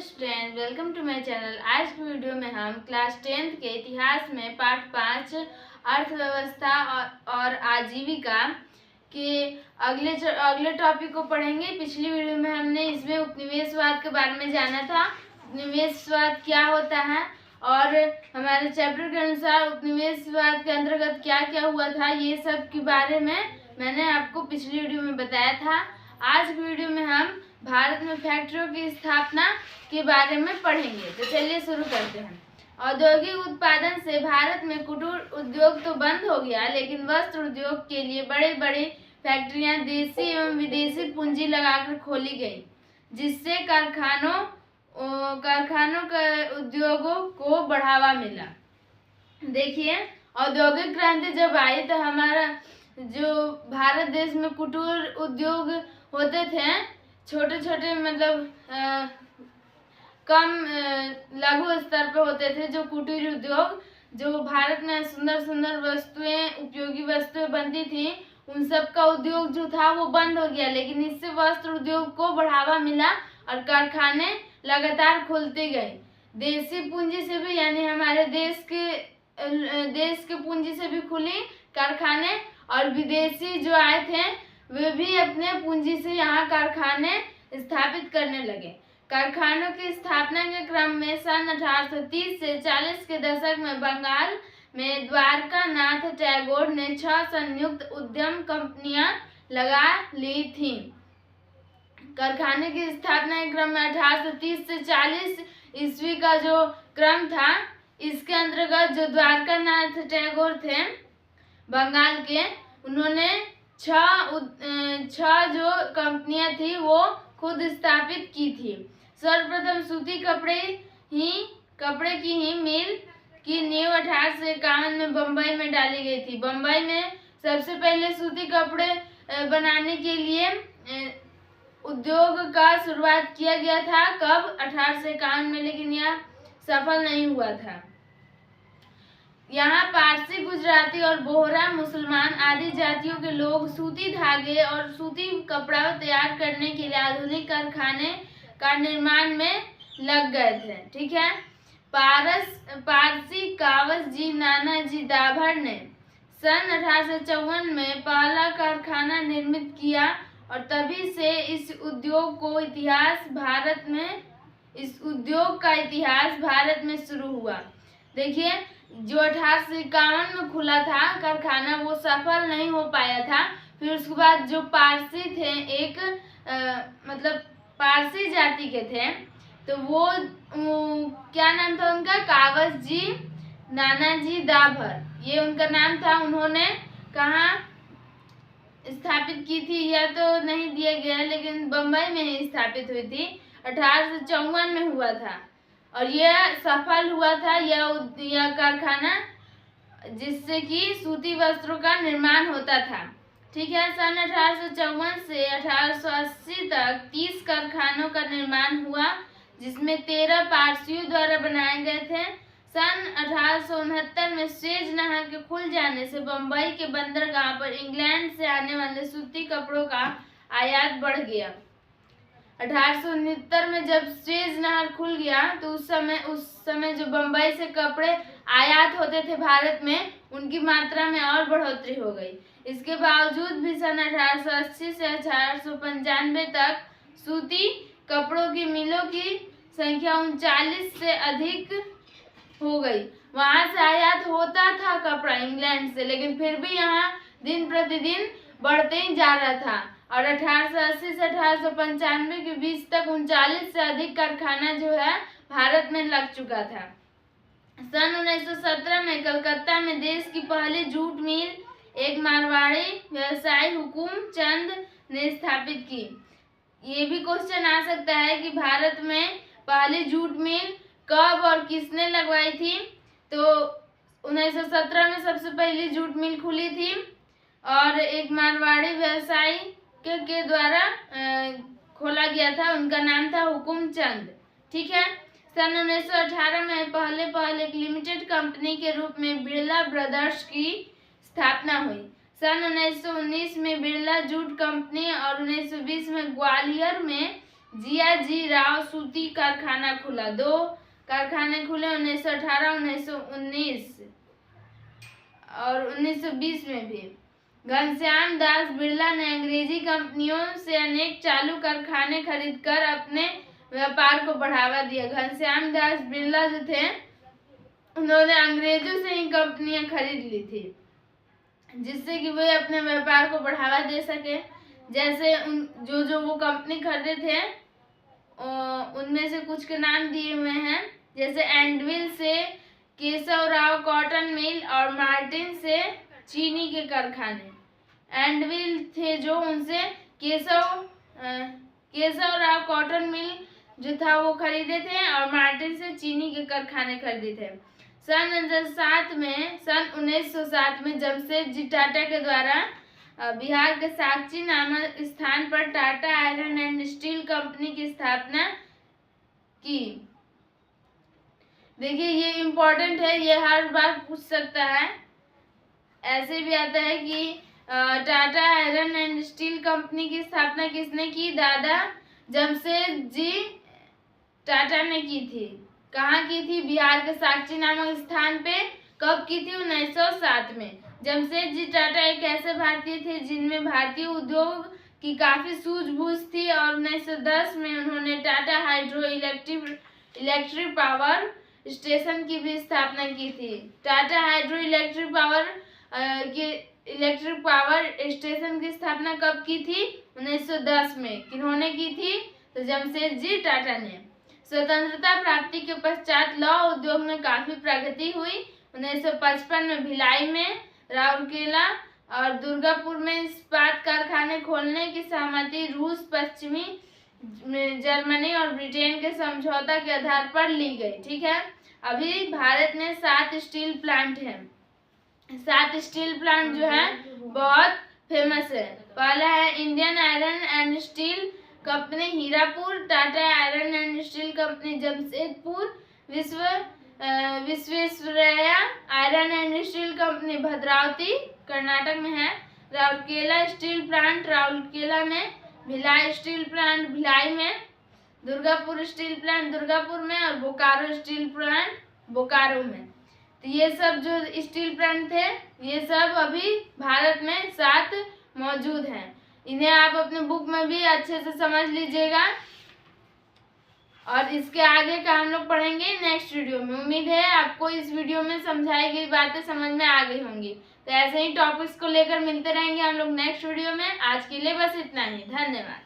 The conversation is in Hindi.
Student, welcome to my channel. आज की वीडियो में हम क्लास 10th के इतिहास में पार्ट 5 अर्थव्यवस्था और आजीविका के अगले टॉपिक को पढ़ेंगे। पिछली वीडियो में हमने इसमें उपनिवेशवाद के बारे में जाना था, उपनिवेशवाद क्या होता है और हमारे चैप्टर के अनुसार उपनिवेशवाद के अंतर्गत क्या क्या हुआ था, ये सब के बारे में मैंने आपको पिछली वीडियो में बताया था। आज की वीडियो में हम भारत में फैक्ट्रियों की स्थापना के बारे में पढ़ेंगे। तो चलिए शुरू करते हैं। औद्योगिक उत्पादन से भारत में कुटीर उद्योग तो बंद हो गया, लेकिन वस्त्र उद्योग के लिए बड़े बड़े फैक्ट्रियां देशी एवं विदेशी पूंजी लगाकर खोली गई, जिससे कारखानों के उद्योगों को बढ़ावा मिला। देखिए, औद्योगिक क्रांति जब आई तो हमारा जो भारत देश में कुटीर उद्योग होते थे, छोटे छोटे मतलब कम लघु स्तर पर होते थे, जो कुटीर उद्योग, जो भारत में सुंदर सुंदर वस्तुएं, उपयोगी वस्तुएं बनती थी, उन सब का उद्योग जो था वो बंद हो गया। लेकिन इससे वस्त्र उद्योग को बढ़ावा मिला और कारखाने लगातार खुलते गए। देशी पूंजी से भी, यानी हमारे देश के पूंजी से भी खुली कारखाने, और विदेशी जो आए थे वे भी अपने पूंजी से यहाँ कारखाने स्थापित करने लगे। कारखानों की स्थापना के क्रम में सन 1830 से 40 के दशक में बंगाल में द्वारका नाथ टैगोर ने 6 संयुक्त उद्यम कंपनियां लगा ली थीं। कारखाने की स्थापना के क्रम में 1830 से 40 ईस्वी का जो क्रम था, इसके अंतर्गत जो द्वारका नाथ टैगोर थे बंगाल के, उन्होंने छह जो कंपनियां थी वो खुद स्थापित की थी। सर्वप्रथम सूती कपड़े की ही मिल की नींव 1851 में बम्बई में डाली गई थी। बम्बई में सबसे पहले सूती कपड़े बनाने के लिए उद्योग का शुरुआत किया गया था। कब? 1851 में, लेकिन यह सफल नहीं हुआ था। यहाँ पारसी, गुजराती और बोहरा मुसलमान आदि जातियों के लोग सूती धागे और सूती कपड़ा तैयार करने के लिए आधुनिक कारखाने का निर्माण में लग गए थे। ठीक है। पारसी कावस जी नानाजी दाभर ने सन 1854 में पहला कारखाना निर्मित किया और तभी से इस उद्योग का इतिहास भारत में शुरू हुआ। देखिए, जो 1851 में खुला था कारखाना, वो सफल नहीं हो पाया था। फिर उसके बाद जो पारसी थे, एक मतलब पारसी जाति के थे, तो वो क्या नाम था उनका? कावस जी नानाजी दाभर, ये उनका नाम था। उन्होंने कहाँ स्थापित की थी यह तो नहीं दिया गया, लेकिन बम्बई में ही स्थापित हुई थी। 1854 में हुआ था और यह सफल हुआ था, यह कारखाना, जिससे कि सूती वस्त्रों का निर्माण होता था। ठीक है। सन 1854 से 1880 तक 30 कारखानों का निर्माण हुआ, जिसमें 13 पारसियों द्वारा बनाए गए थे। सन 1869 में स्वेज नहर के खुल जाने से बम्बई के बंदरगाह पर इंग्लैंड से आने वाले सूती कपड़ों का आयात बढ़ गया। 1869 में जब स्वेज नहर खुल गया तो उस समय जो बम्बई से कपड़े आयात होते थे भारत में, उनकी मात्रा में और बढ़ोतरी हो गई। इसके बावजूद भी सन 1880 से 1895 तक सूती कपड़ों की मिलों की संख्या 39 से अधिक हो गई। वहां से आयात होता था कपड़ा इंग्लैंड से, लेकिन फिर भी यहाँ दिन प्रतिदिन बढ़ते ही जा रहा था और 1880 से 1895 के बीच तक 39 से अधिक कारखाना जो है भारत में लग चुका था। सन 1917 में कलकत्ता में देश की पहली जूट मिल एक मारवाड़ी व्यवसायी हुकुम चंद ने स्थापित की। ये भी क्वेश्चन आ सकता है कि भारत में पहली जूट मिल कब और किसने लगवाई थी? तो 1917 में सबसे पहली जूट मिल खुली थी और एक मारवाड़ी व्यवसायी के द्वारा खोला गया था। उनका नाम था हुकुम चंद। ठीक है। सन 1918 में पहले एक लिमिटेड कंपनी के रूप में बिरला ब्रदर्स की स्थापना हुई। सन 1919 में बिरला जूट कंपनी और 1920 में ग्वालियर में जियाजी राव सूती कारखाना खुला। 2 कारखाने खुले 1918, 1919 और 1920 में भी। घनश्याम दास बिरला ने अंग्रेजी कंपनियों से अनेक चालू कारखाने खरीदकर अपने व्यापार को बढ़ावा दिया। घनश्याम दास बिरला जो थे उन्होंने अंग्रेजों से ही कंपनियां खरीद ली थी, जिससे कि वे अपने व्यापार को बढ़ावा दे सके। जैसे जो वो कंपनी खरीदे थे उनमें से कुछ के नाम दिए हुए हैं, जैसे एंडविल से केशव राव कॉटन मिल और मार्टिन से चीनी के कारखाने। एंडविल थे जो उनसे केशव राव कॉटन मिल जो था वो खरीदे थे और मार्टिन से चीनी के कारखाने खरीदे थे। सन 1907 में जमशेदजी टाटा के द्वारा बिहार के साकची नामक स्थान पर Tata iron and steel company की स्थापना की। देखिए ये इम्पोर्टेंट है, ये हर बार पूछ सकता है। ऐसे भी आता है कि Tata iron and steel company की स्थापना किसने की? दादा जमशेदजी टाटा ने की थी। कहाँ की थी? बिहार के साकची नामक स्थान पे। कब की थी? 1907 में। जमशेदजी टाटा एक ऐसे भारतीय थे जिनमें भारतीय उद्योग की काफी सूझबूझ थी और 1910 में उन्होंने Tata hydro electric power station की भी स्थापना की थी। Tata hydro electric power station की स्थापना कब की थी? 1910 में। किन्होंने की थी? तो जमशेदजी टाटा ने। स्वतंत्रता प्राप्ति के पश्चात लौह उद्योग में काफी प्रगति हुई। 1955 में भिलाई में, राउरकेला और दुर्गापुर में इस्पात कारखाने खोलने की सहमति रूस, पश्चिमी जर्मनी और ब्रिटेन के समझौता के आधार पर ली गई। ठीक है, अभी भारत में 7 स्टील प्लांट हैं। 7 स्टील प्लांट जो है बहुत फेमस है। पहला है Indian iron and steel company Hirapur, Tata iron and steel company Jamshedpur, Visvesvaraya iron and steel company Bhadravati Karnataka में है, राउरकेला स्टील प्लांट राउरकेला में, भिलाई स्टील प्लांट भिलाई में, दुर्गापुर स्टील प्लांट दुर्गापुर में और बोकारो स्टील प्लांट बोकारो में। तो ये सब जो स्टील प्लांट थे ये सब अभी भारत में 7 मौजूद हैं। इन्हें आप अपने बुक में भी अच्छे से समझ लीजिएगा और इसके आगे का हम लोग पढ़ेंगे नेक्स्ट वीडियो में। उम्मीद है आपको इस वीडियो में समझाई गई बातें समझ में आ गई होंगी। तो ऐसे ही टॉपिक्स को लेकर मिलते रहेंगे हम लोग नेक्स्ट वीडियो में। आज के लिए बस इतना ही। धन्यवाद।